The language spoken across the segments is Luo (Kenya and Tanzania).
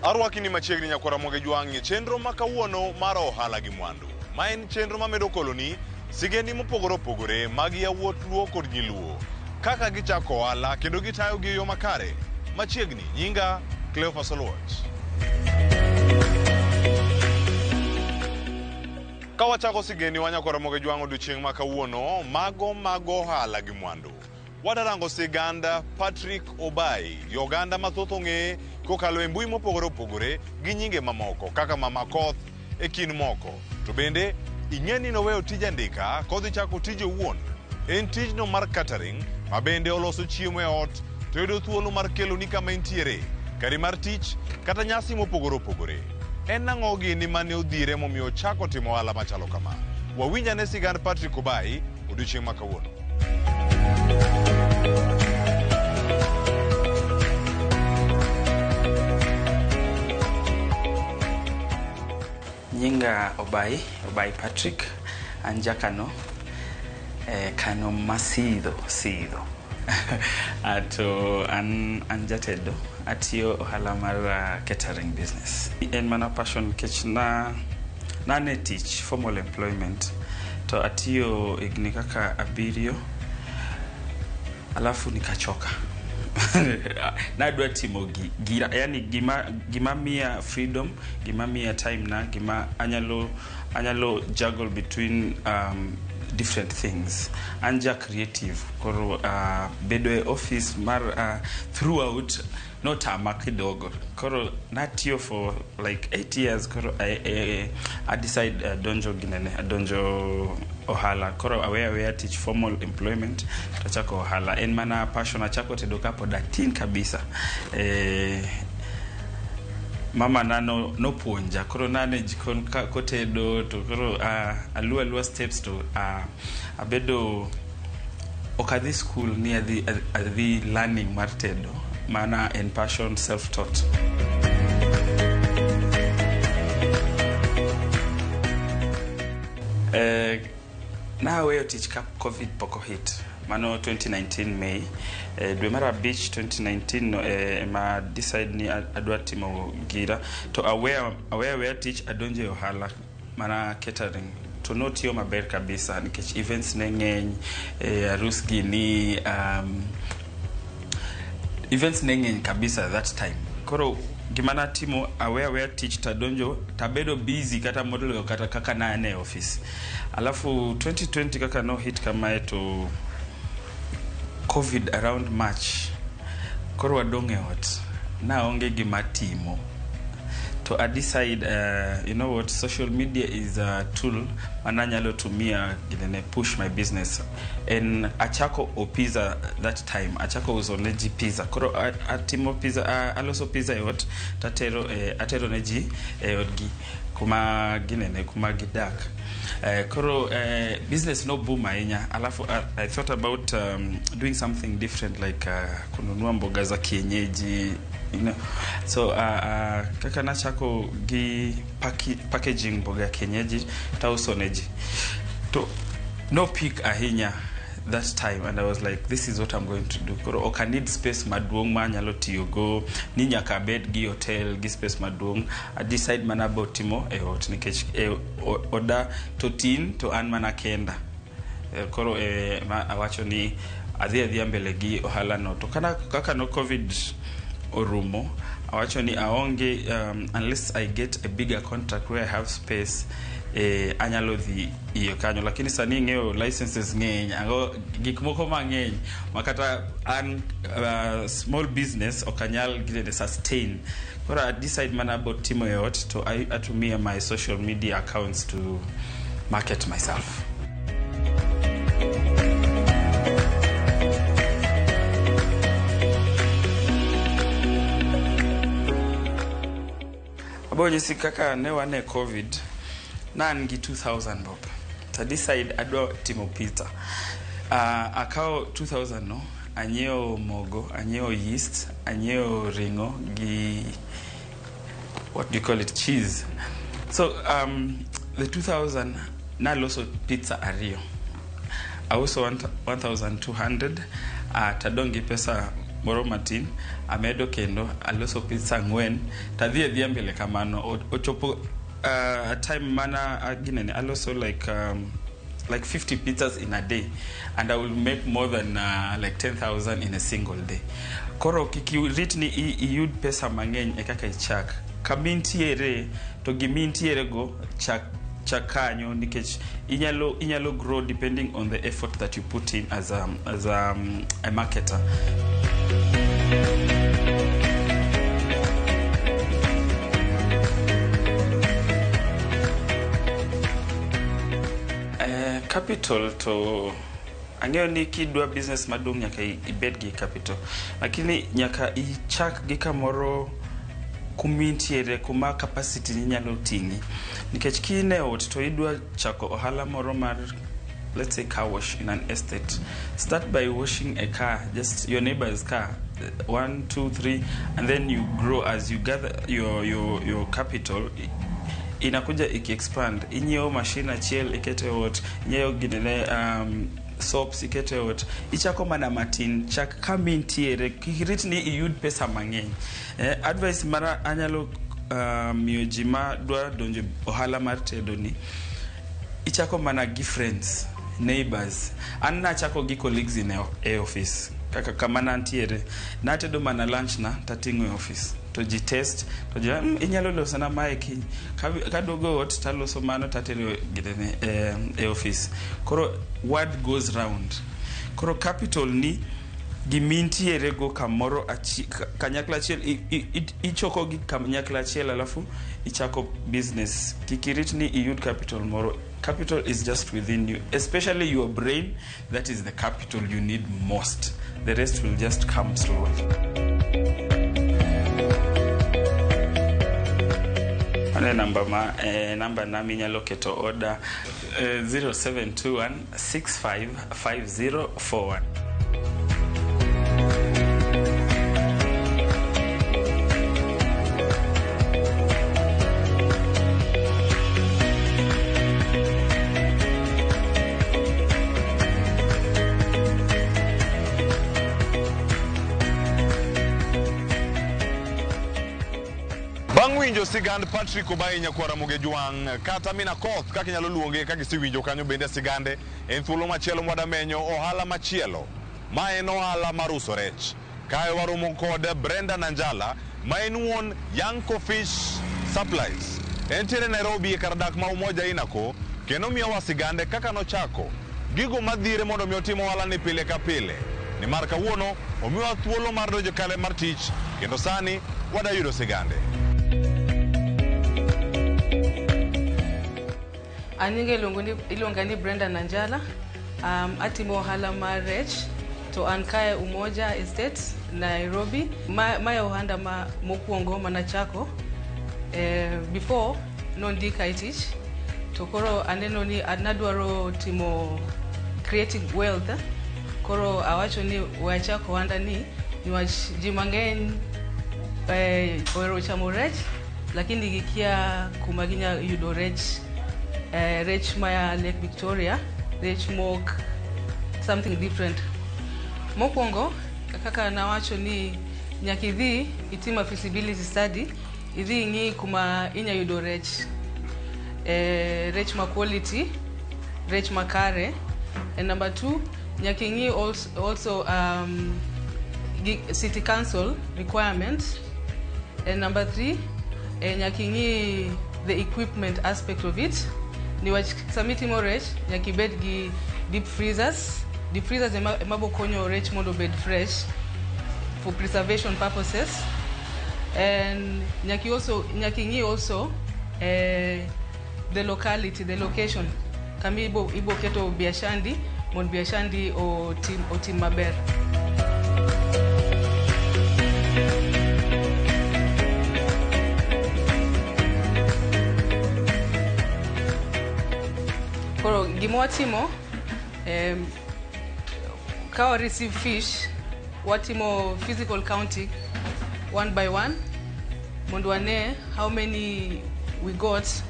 Arwaki ni machiegni nyakora Ramogi jwang'e chenro makawuono mar ohala gi mwandu. Ma en chenro mamedo koloni sigendi mopogore opogore mag yawuot luo kod nyiluo. Kaka gichako ohala kendo gitayo gi yo makare. Machiegni nyinga Cleophas Oluoch. Kawachako sigendi wanyakora Ramogi jwang'e odiochieng' makawuono mago ohala gi mwandu. Wadarango siganda Patrick Obayi, yoganda mathoth ong'e kokalo e mbui mopogore opogore gi nyinge mamoko kaka Mama Koth e kin moko. To bende ing'eni noweyo tij andika kodhi chako tije owuon. En tijno mar catering ma bende oloso chiemo e ot to yudo thuolo mar keloni kama intiere, kari mar tich kata nyasi mopogore opogore. En nang'o gini mane odhire momiyo chako timo ohala machalo kama? Wawinjane sigand Patrick Obayi odiochieng' makawuono. Nyinga Obayi Patrick, anja Kano masidho. Ato anja tedo, atiyo ohala mar catering business. En mana passion kech nane tich formal employment to atiyo igni kaka abirio alafu nikachoka. Nadwa timo gira, yani gima mia freedom, gima mia time na, gima anyalo juggle between different things. Anja creative koro bedo e office mar throughout not kidogo. Koro natiyo for like 8 years. Koro I decide donjo ohala. Koro aware teach formal employment tachako ohala. En mana passion achako tedo kapo datin kabisa. Mama nano no puonja. Koro nane jikon kotedo to koro alua steps to abedo okadhi school ni adhi learning mar tedo. Mana en passion self-taught. Naweyo tich ka COVID poko hit. Mano 2019 May. Dwe mar abich 2019 ma decide ni adwa timo gira. To aware tich adonje ohala mana catering. To no tiyo maber kabisa nikech events ne ng'eny, arus gini, events ne ng'eny kabisa that time. Koro gimana timo aware teach tadonjo tabedo busy kata model kata kaka nane office. Alafu 2020 kaka no hit kama to COVID around March. Koro wadonge ot na onge gima timo. To I decide, you know what, social media is a tool mananyalo tumia gine push my business. And achako o pizza that time, achako uzoneji pizza. Koro atimo pizza, aloso pizza yot, atero neji odgi kuma ginene kuma gidak. Koro business no boom ainya. Alafu I thought about doing something different like kununua mboga za kienyeji. You know, so kaka nachako gi packaging mboga kienyeji tausoneji to no pick ahinya that time, and I was like, this is what I'm going to do. Koro oka need space maduong manyalo tiyogo ni nyaka bed gi hotel gi space maduong. I decide mana botimo e ot nikech oda to tin to an mana kenda. Koro awacho ni adhi mbele gi ohala no to kana kaka no COVID orumo awacho ni aonge unless I get a bigger contract where I have space anyalo dhi iyo kanyo, lakini sani ng'eyo licenses ng'eny ango gik moko mang'eny makata an small business okanyal gine sustain. But I decide mana about timo yot to I atumia my social media accounts to market myself. Abonye sikaka ne wane COVID nangi 2000 bob. So decide adwa timo pizza. Akao 2000 no, anyeo mogo, anyeo yeast, anyeo ringo gi what do you call it, cheese. So the 2000 na loso pizza ario. I also want 1200 tadongi pesa moro matin amedo kendo aloso pizza ngwen tadhi dhi mbele kamano ochopo time mana ginene aloso like 50 pizzas in a day, and I will make more than like 10,000 in a single day. Koro kiki ritni iyud pesa mang'eny e kaka ichak kamintiere to gimintiere go chakanyo nikech inyalo grow depending on the effort that you put in as a marketer. Capital to ang'eyo ni kidwa business maduong' nyaka ibed gi capital, lakini nyaka ichak gi kamoro kumintiere kuma capacity ni nyalo tingi, nikech kine ot to idwa chako ohala moro mar, let's say, car wash in an estate. Start by washing a car, just your neighbor's car, 1, 2, 3, and then you grow as you gather your capital. Inakuja iki-expand. Inyeo machine achiel ikete ot, inyeo ginene soaps ikete ot. Ichako mana matin, chak kamintiere, kikiritni iyud pesa mang'eny. Advice mara anyalo miyo jima dwa donjo ohala mar tedo ni. Ichako mana gi friends, neighbors. An nachako gi colleagues in a office. Kaka kamana antiere, natedo mana lunch na tatingo e office. To ji test to ji inyalo loso na mae ki kadogo ot taloso mano tatero gidene e office. Koro word goes round. Koro capital ni gimintiere go kamoro kanyakla achiel ichoko gi kanyakla achiel alafu ichako business. Kikirit ni iyud capital moro. Capital is just within you, especially your brain. That is the capital you need most. The rest will just come slowly. Number nami nyalo keto order 0721 655041. Winjo sigand Patrick Obayi nyakwara Ramogi kata mina koth kaka nyalo luonge kaka isiwinjo kanyo bende sigande en thuolo machielo mwada-menyo ohala machielo ma en ohala mar uso rech. Kae waromo kod Brenda Nanjala ma en wuon Yanko Fish Supplies. Entiere Nairobi e kar dak ma Umoja Inako, kendo miyowa sigande kaka nochako gigo madhire mondo mi otimo ohala ni pile ka pile. Ni mar kawuono omiwa thuolo mar donjo kale mar tich, kendo sani wadayudo sigande. Anyinge ilonga ni Brenda Nanjala, atimo ohala mar rech to an kae Umoja Estate Nairobi. Mae ohanda mokwongo manachako before nondika itich to koro aneno ni adwaro timo creating wealth. Koro awacho ni wachako ohanda ni niwach ji mang'eny ohero chamo rech lakini gikia kuma ginya yudo rech. Rech maya Lake Victoria, rech mok something different. Mokwongo kaka nawacho ni nyaka idhi itima feasibility study, idhi ing'i kuma inya yudo rech. Rech ma quality, rech makare. And number 2, nyaka ing'i also city council requirements. And number 3, nyaka ing'i the equipment aspect of it. Niwach samitimo rech nyaka ibed gi deep freezers. Deep freezers emabo konyo rech mondo bed fresh for preservation purposes. And nyaka ing'i also the locality, the location. Kami ibo keto biashandi mondo biashandi otim maber. Koro gimo watimo ka receive fish watimo physical counting one by one mondo wane how many we got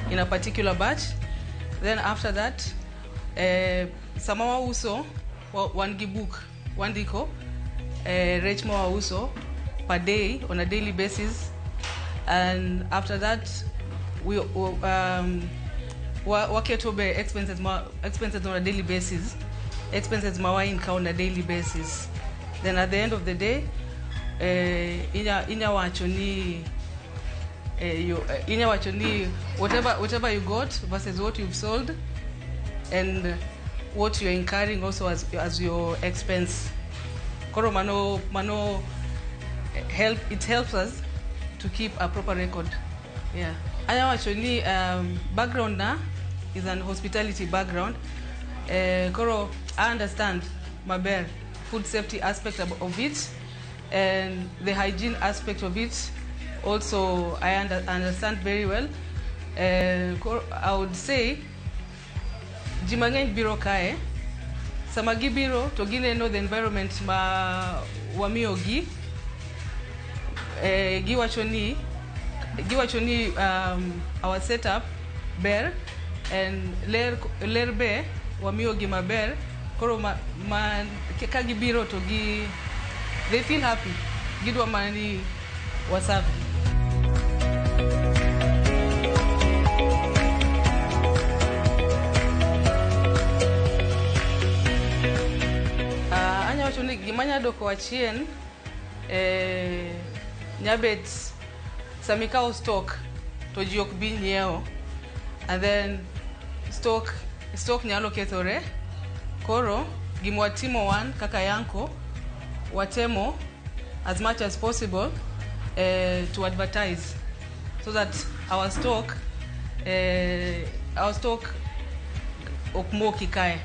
in a particular batch. Then after that sama uso one book, one diko rech mawauso per day on a daily basis, and after that we waketobe expenses on a daily basis, expenses mawainka on a daily basis. Then at the end of the day, inya wachoni whatever you got versus what you've sold and what you're incurring also as your expense. Koro mano it helps us to keep a proper record. Yeah. Anya wachoni background na is an hospitality background. Koro I understand maber food safety aspect of it and the hygiene aspect of it. Also, I understand very well. I would say, jimangeng biro kae, samagi biro to gine know the environment ma wamiogi, giwachoni our setup ber and lerbe wamiogi maber, koro kagi biro to gi, they feel happy. Gidwa mani wasafi. Gimanya doko wachien nyabet samikao stock to jiok bi nyeo, and then stock nyalo kethore. Koro gimwatimo wan kaka yanko watemo as much as possible to advertise so that our stock okmoki kae.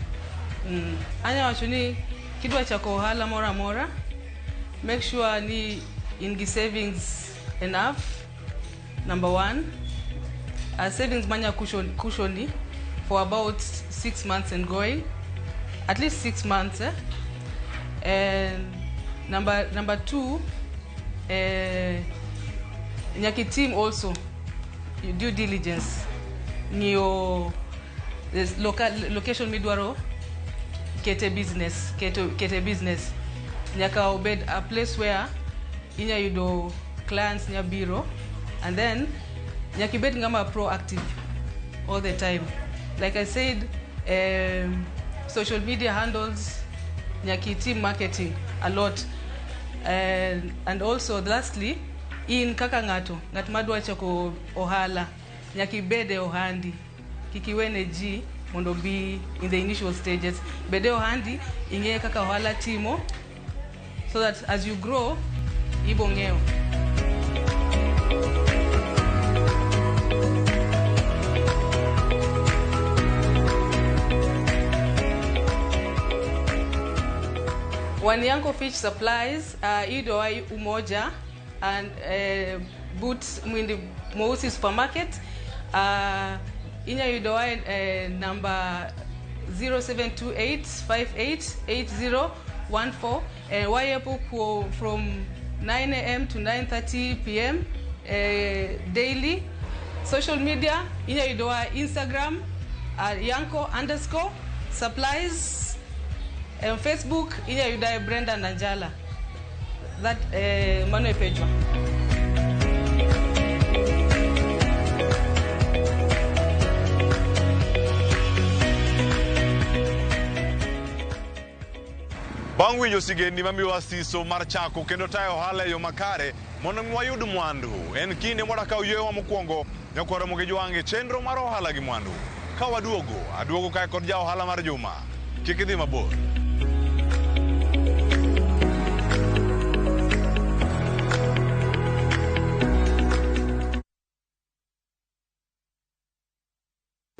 Anya wachuni kidwa chako ohala mora make sure ni ingi savings enough. Number one, savings manya kushoni for about 6 months and going, at least 6 months. And number two, nyaki team also due diligence nyo this location midwaro kete business nyaka obed a place where inya yudo clients nya biro, and then nyaki bed ngama proactive all the time. Like I said, social media handles, nyaki team marketing a lot, and also lastly in kaka ngat madwa chako ohala nyaki bede ohandi kikiwene ji mondo be in the initial stages, bede ohandi inge kaka ohala timo so that as you grow ibongeo. Wanyanko Fish Supplies, idowai umoja and boots mwindi Mweusi Supermarket. Inya idowai number 0728588014. Wayepo from 9 a.m. to 9:30 p.m. Daily. Social media, inya idowai Instagram yanko_supplies. On Facebook, inya yudai Brenda Nanjala. That Manu Pejwa. Bangwi josigeni mamiwa siso marchako kendo tayo ohala yo makare mondo mwayud mwandu. En kinde moraka uyewa mokwongo nyakwara mugejwange chenro mar ohala gi mwandu. Ka aduogo kae kod ja ohala mar juma. Kik idhi mabor.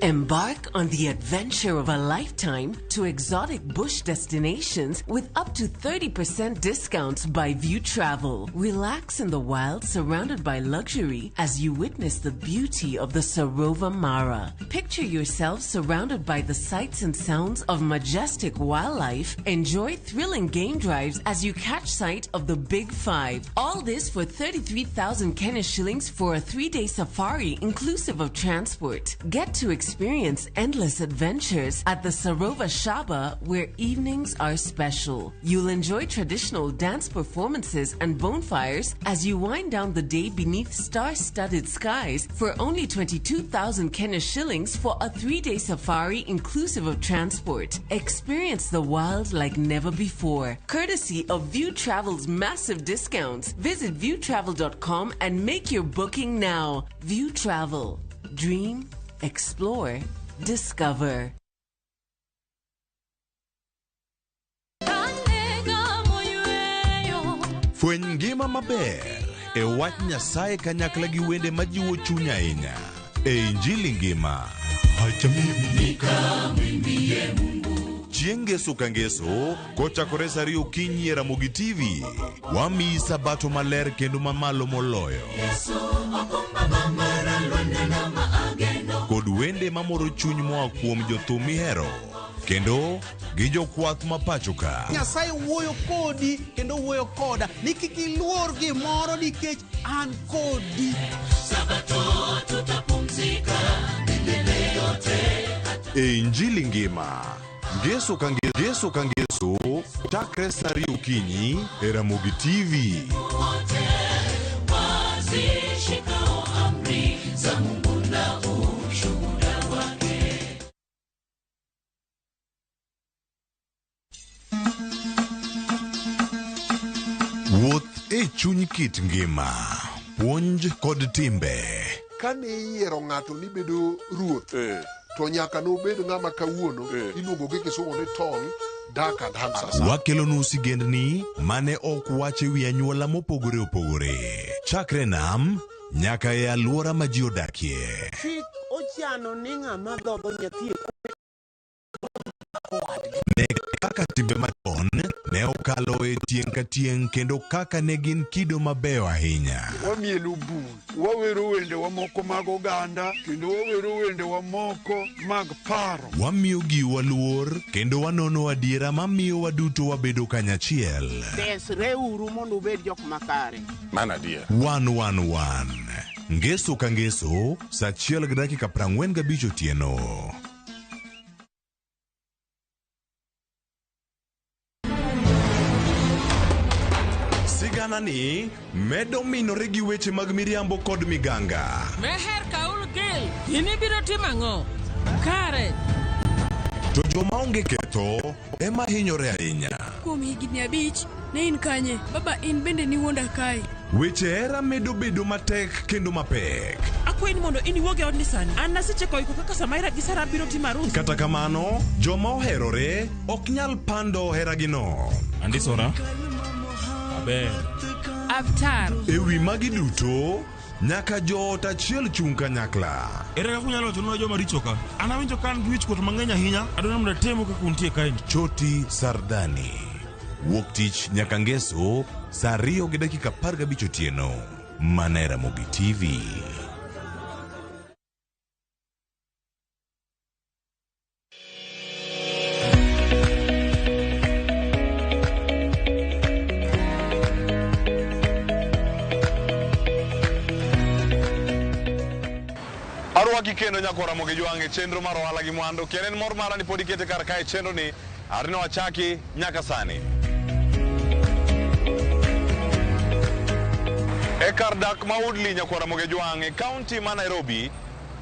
Embark on the adventure of a lifetime to exotic bush destinations with up to 30% discounts by View Travel. Relax in the wild surrounded by luxury as you witness the beauty of the Sarova Mara. Picture yourself surrounded by the sights and sounds of majestic wildlife. Enjoy thrilling game drives as you catch sight of the Big Five. All this for 33,000 Kenya shillings for a 3-day safari inclusive of transport. Get to experience Experience endless adventures at the Sarova Shaba, where evenings are special. You'll enjoy traditional dance performances and bonfires as you wind down the day beneath star-studded skies for only 22,000 Kenya shillings for a 3-day safari inclusive of transport. Experience the wild like never before. Courtesy of View Travel's massive discounts. Visit viewtravel.com and make your booking now. View Travel. Dream, explore, discover. Fweny ngima maber e wach Nyasaye kanyakla gi wende majiwo chuny ahinya. E Injili ngima. Chieng' Ngeso ka Ngeso, kochakore saa 2 okinyi e Ramogi TV, wamiyi sabato maler kendo mamalo moloyo. Kod wende mamoro chuny moa kuom jothum mihero, kendo gi jokwath mapacho ka. Nyasaye wuoyo kodi kendo wuoyo koda ni kik iluor gimoro nikech an kodi. Sabato tutapumzika milele yote. E Injili ngima. Ngeso ka Ngeso, chakre saa 2 okinyi e Ramogi TV. Wazishikao amri za Mungu na ushuhuda wake. Wuoth e chuny kit ngima. Puonj kod timbe. Kane iyiero ng'ato ni bedo ruoth, to nyaka nobed ng'ama kawuono iluongo gi kisungu ni tall, dark and handsome. Wakelonu sigendni mane ok wache wi anyuola mopogore opogore. Chakre nam nyaka e alwora ma ji odakie. Chik ochano ni ng'ama dhodho nyathi Ne kaka timbe machon ne okalo e tieng' ka tieng' kendo kaka ne gin kido mabeyo ahinya. Wamielu bul, wawero wende wa moko mag oganda, kendo wawero wende wa moko mag paro. Wamiyo giwa luor kendo wanono adiera mamiyo waduto wabedo kanyachiel. desreuru mondo ubed jok makare. Mana dia. 111 Ngeso ka Ngeso, saa 1:45 otieno. Sigana ni medo minore gi weche mag miriambo kod miganga. Meher kaul gil, ini biro timang'o? Kare. To joma onge ketho ema hinyore ahinya. Kuom higni 5, ne in kanye? Baba, in bende ni wuonda kae. Weche hera medo bedo matek kendo mapek. Akwayi ni mondo in iwuog e odni sani. An naseche iko kaka Samaira gi Sara biro timo arus. Kata kamano, joma oherore ok nyal pando heragino. Andisora. Aber. Avatar. Ewi magi duto, nyaka joot achiel chung' kanyakla. Ere kaka unyalo wacho nwa joma richo ka? An awinjo ka an gi wich kuot mang'eny ahinya, adwaro mondo atemo kaka untie kaeni. Choti Sardani. Wuok tich nyaka Ngeso, saa 2:15 otieno. Mana e Ramogi TV. Arwaki kendo nyako Ramogi jwange chenro mar Ohala gi Mwandu. Kenen mor mara ni podi kete kar kae chenro ni arino wachaki nyaka sani. E kar dak ma woodley nyako Ramogi jwange kaunti ma Nairobi,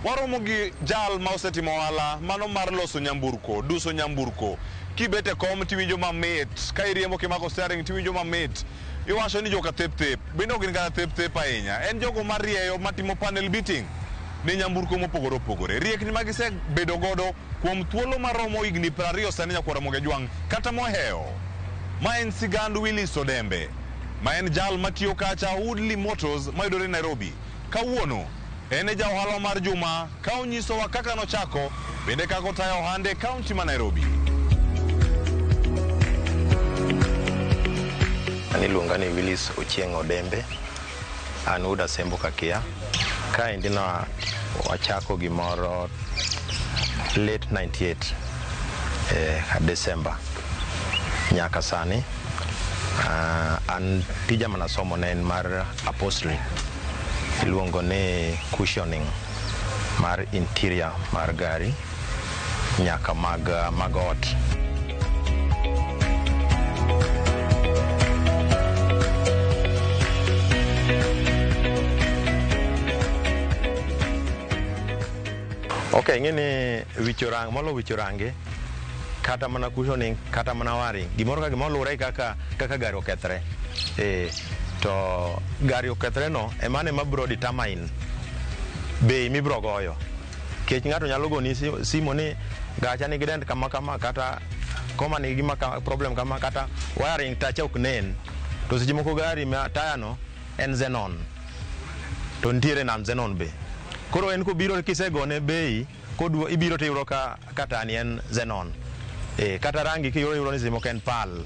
waromo gi jal ma osetimo ohala mano mar loso nyamburko, duso nyamburko. Kibete kom tiwinjo mamit, ka iriembo kimako steering tiwinjo mamit. Iwacho ni joka thep, bende ok gin kata thep ahinya. En jogo marieyo matimo panel beating ne nyamburko mopogore opogore. Riekni magise bedo godo kuom thuolo maromo higni 20 sani nyako Ramogi jwang' kata mohewo. Ma en sigand Willis Odembe, ma en jal matiyo kacha Woodley Motors mayudore Nairobi. Kawuono en e ja ohala mar juma ka onyisowa kaka nochako bende kaka otayo ohande kaunti ma Nairobi. Aniluonga ni Willis Odembe, an uda sembo kakia. Ka indina wachako gimoro late 98 December nyaka sani. An tija manasomo ne en mar upholstery, iluongo ni cushioning. mar interior mar gari nyaka mag ot. Okay, ngini wichorang molo wichorange kata mana kushoni kata mana wari gimoro ka gimoro lure kaka gari okethre. To gari okethre no emane mabro determine bei mibro goyo. Kech ngato nyalo goni simo ni gacha ni gidend kama kata koma ni gima problem kama kata wiring tacha ok nen. To seche moko gari ma taya no en xenon. To ntiere nam xenon be. Koro en ko biro kisegone bei kodwo ibiro tiyudo kata ni en xenon. Kata rangi kiyudo ni simo ken pal.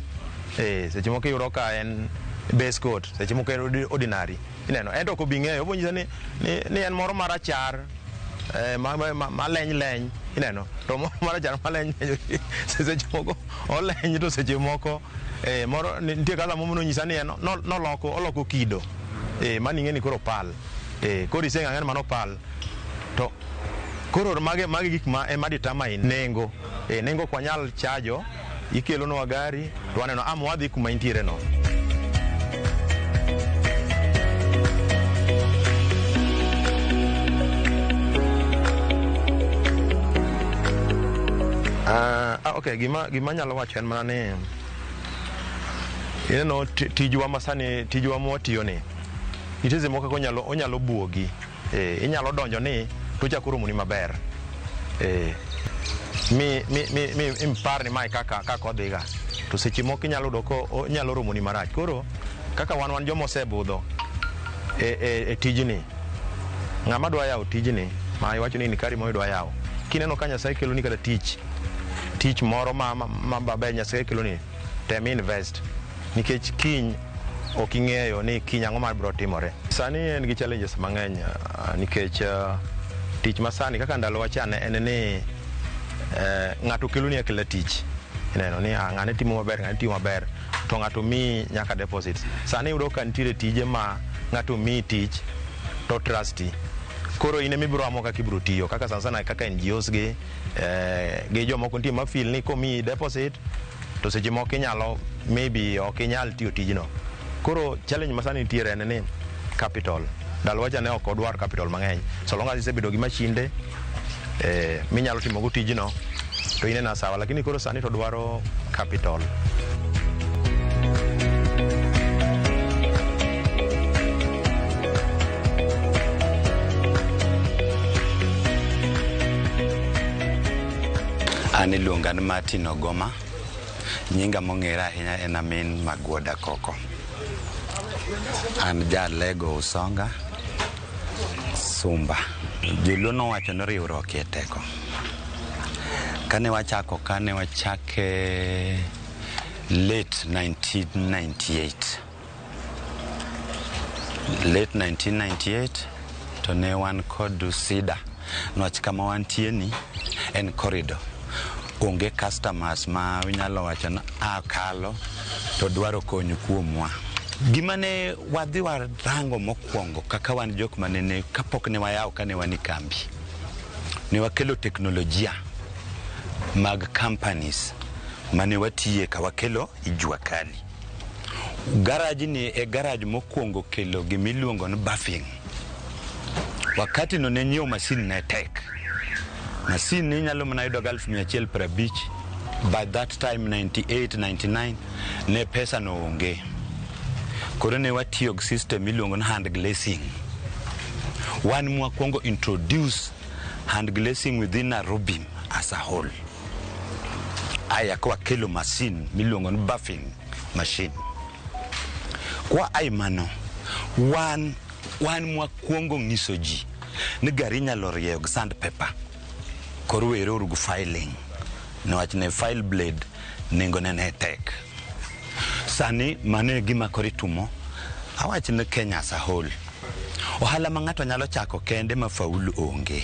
Seche moko yuro ka en base coat, seche moko en ordinary. Ineno endo ko bing'eyo obonyisa ni en moro marachar ma leny ineno to moro marachar ma leny seche moko oleny to seche moko moro nitie kala mono nyisa ni en oloko kido mani ng'eni koro pal koro iseng'ang'en mano pal to koro mage gik ma ema determine nengo nengo kwa nyal chajo ikelo no gari to aneno wadhi kuma intiere no. Okay, gima nyalo wacho en mana ni ineno tijwa masani tijwa motiyo ni iteze moko onyalo buogi inyalo donjo ni to chakoro muni maber mi impar ni mai kaka odhiga to seche moko inyalo doko onyalo romo ni marach koro kaka wan jomo osebudho tijni ng'ama dwa yawo tijni ma iwacho ni kari mo idwa yawo kineno ka Nyasaye kelo ni kada tich moro ma babe Nyasaye kelo ni tem invest nikech kiny ok ing'eyo ni kiny ang'o ma biro timore. Sani en gi challenges mang'eny nikech tich masani kaka ndalo wachane en ni ng'ato kelo ni akela tich ineno ni ng'ane timo maber to ng'ato mi nyaka deposit. Sani yudo ka nitiere tije ma ng'ato mi tich to trusty koro ine mibiro amo kaka ibiro tiyo kaka sana kaka NGOs gi jomoko nitie ma feel ni komi deposit to seche moko inyalo maybe ok inyal tiyo tijno. Koro challenge masani nitiere en ni capital. Ndalo wacha ne ok odwar capital mang'eny so long as isebedo gi mashinde minyalo timo go tijno to ine na sawa, lakini koro sani to dwaro capital. An iluonga ni Martin Ogoma, nyinga mong'ere ahinya en Amin Magwoda Koko. An jalego Usonga Sumba. Joluo nowacho ni riwruok e teko. Kane wachake late 1998 to ne wan kod sida nwach kama wantie ni en corridor onge customers ma unyalo wacho na akalo to dwaro konyo kuomwa. Gima ne wadhi warango mokwongo kaka wan jok manene kapok ne wayaw kane wani kambi ne wakelo teknolojia mag companies mane watiye ka wakelo ijua kali. Garage ni e garage mokwongo kelo gimiluongo ni buffing. Wakati no ne nyiewo masin ne tek. Masin ni nyalo mana yudo 1150. By that time 98-99 ne pesa no onge. Koro ne watiyo gi system miluongo ni hand glazing. One mwakwongo introduce hand glazing within a rubim as a whole. Aya kwa kelo machine miluongo ni buffing machine. Kwa aimano one mwakwongo ngiso ji ni gari nyalo rieyo gi sandpaper. Koro wero urugu filing. Nwach ne file blade nengo ne tek. Sani mane gima kori tumo awach ne Kenya as a whole. Ohala ma ng'ato nyalo chako kende mafaulu onge.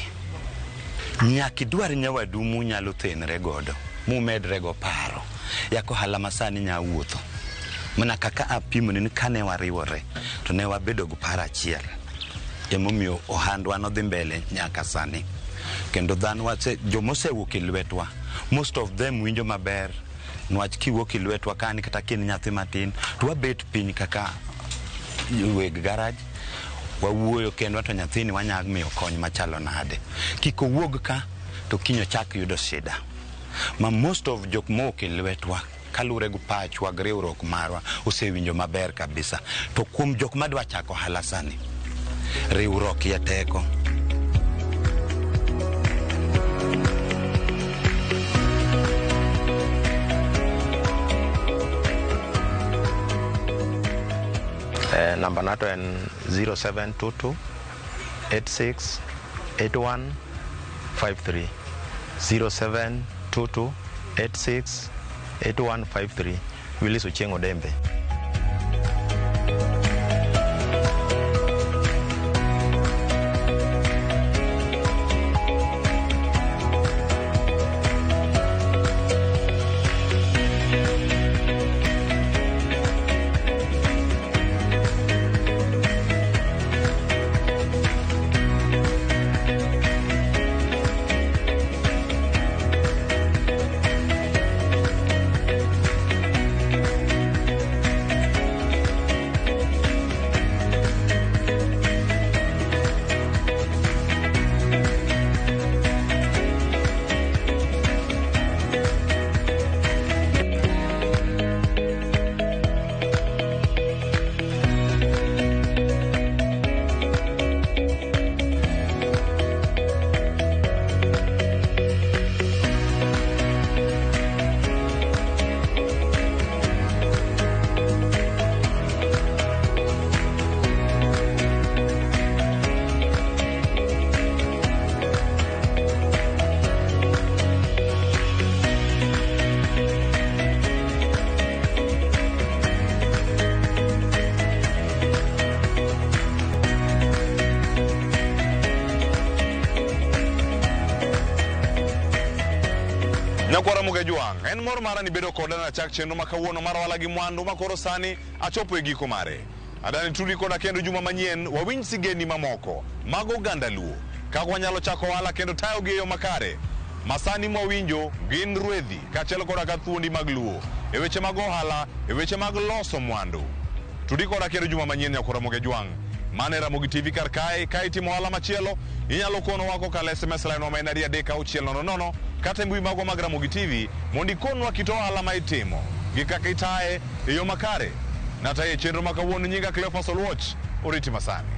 Nyaki dwar nyawadu mu nyalo thenre godo. Mu medre go paro. Yako ohala masani nya wuotho. Mana kaka apimo ni kane wariwore to ne wabedo go para achiel. emomiyo ohandwa no dhi mbele nyaka sani. Kendo dhano jomosewuok e lwetwa, most of them winjo maber, nwach kiwuok e lwetwa kani kata kin nyathi matin, to wabet piny kaka weg garaj, wawuoyo kendo to nyathini wanyag miyo kony machalo nade. Kik owuog ka to kinyo chak yudo shida. Ma most of jok mowuok e lwetwa kalure gu pachwa gi riwruok marwa osewinjo maber kabisa. To kuom jok madwa chako ohala sani, riwruok ya teko. Namba nato en 0722 86 81 53 0722 86 8153 Willis Uchengo Dembe. Nakwara muge juang, en mor mara ni bedo koda na chak chenro makawuono mar Ohala gi mwandu makoro sani achopo e giko mare. Adani tuli koda kendo juma manyien wawinj sigeni mamoko mag oganda Luo kaka wanyalo chako ohala kendo tayo gi e yo makare. Masani mwawinjo gin rwedhi kaachiel koda ka thuondi mag Luo e weche mag ohala, e weche mag loso mwandu. Tudi koda kendo juma manyien Nakwara muge juang. Mane Ramogi TV kar kae itimo ohala machielo inyalo kono wako kala SMS line wa maina ria deka uchiel nono kata mbui mago mag Ramogi TV mondi konwa kito ohala ma itimo gi kaka itae e yo makare. Nataye chenro makawuono nyinga Cleophas Olwoch oriti masani.